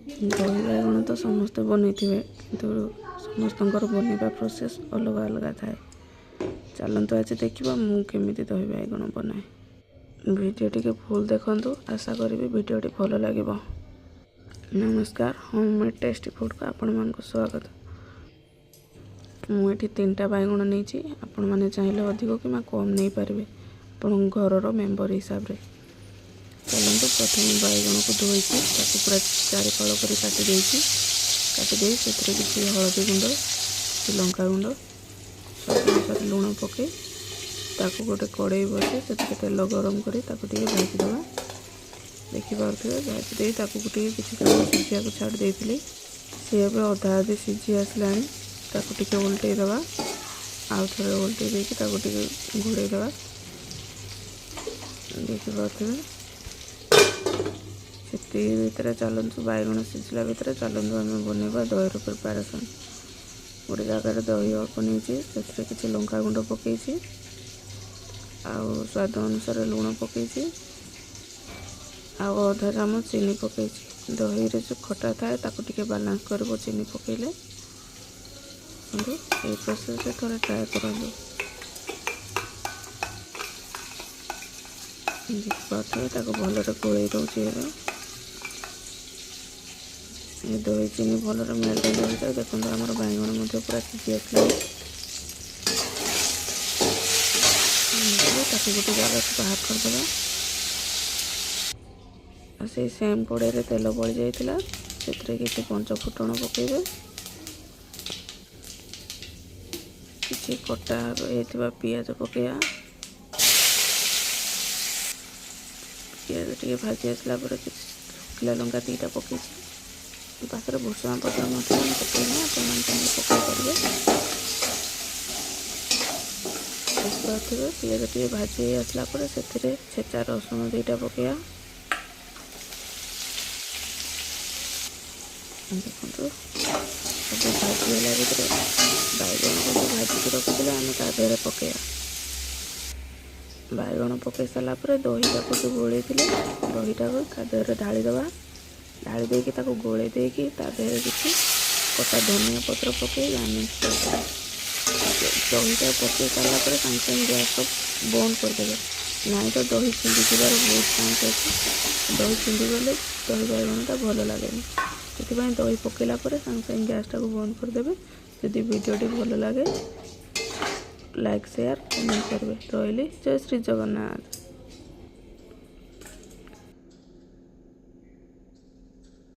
दही बाइगण तो समस्ते बनई किंतु समस्तंकर बनवा प्रोसेस अलग अलग थाए। चलतु आज देखा मुझे दही बाइगण बनाए। वीडियो टी फुल देखु, आशा करी वीडियो टी भल लगे। नमस्कार, होममेड टेस्टी फूड को आपण मान स्वागत। मुझे 3टा बाइगण नहीं, आपण मैंने चाहिए अधिक कि कम नहीं पारे आपण घर मेम्बर हिसाब से। चलते प्रथम बाइगण को धोईकी पूरा चारिफाल कर काटिदे से किसी हलदी गुंड लंका गुंड स्वाद अनुसार लुण पकई गोटे कड़े बसे से तेल गरम कर भाजीदे। देखिपे भाजी गोटे किसी सिझा को छाड़ी सी अधा अधी सीझी आसला उल्टे दवा आउ थे उल्टे देके घोड़े दवा। देखिपे से भितर चलतु बैगण सीझला भितर चलतु आम बनवा दही प्रिपारेसन। गोटे जगार दही अल्प नहीं से किसी लंका गुंड पकई स्वाद अनुसार लुण पकई आधा चामच चीनी पकई। दही रे जो खटा थाए टे बालांस कर चीनी पकईले। ये प्रोसेस थे ट्राए करूँ। भल गोल दूसरी ये दही चीनी भल मेल्ट हो देखो आम बैगण पूरा सीझी आसला। गोटे जगह बाहर करदे से सेम कड़े तेल बड़ी जाइला से किसी पंच फुटण पकेबे किसी कटा पियाज पकेया। पियाज टे भाजी आसला शुखला लंका 2टा पकई पाखे भूषण पत्र पकईना पकई पारे। पियाज टे भाजी आसला से छेचा रसुण 2टा पकईया। देखो सब भाजीला भितर बैगण को भाजी रखी आम तादेह पकईया। बैगण पकई सारापर दहीटा को गोल दहीटा को तादेह ढालीदे ढाली देकी गोले देकी तादेह किसी कटा धनिया पत्र पकई मिक्स कर दहीटा पकई सारापर सागे सागे गैस बंद करदे ना तो दही छिंडी जीवार बहुत चांस अच्छे। दही छिंडी गले दही बैगणटा भल लगे से दही पकईला सागे सागे गैसटा को बंद करदे। जदि वीडियोटी भल लगे लाइक शेयर कमेंट करेंगे। रही जय श्री जगन्नाथ।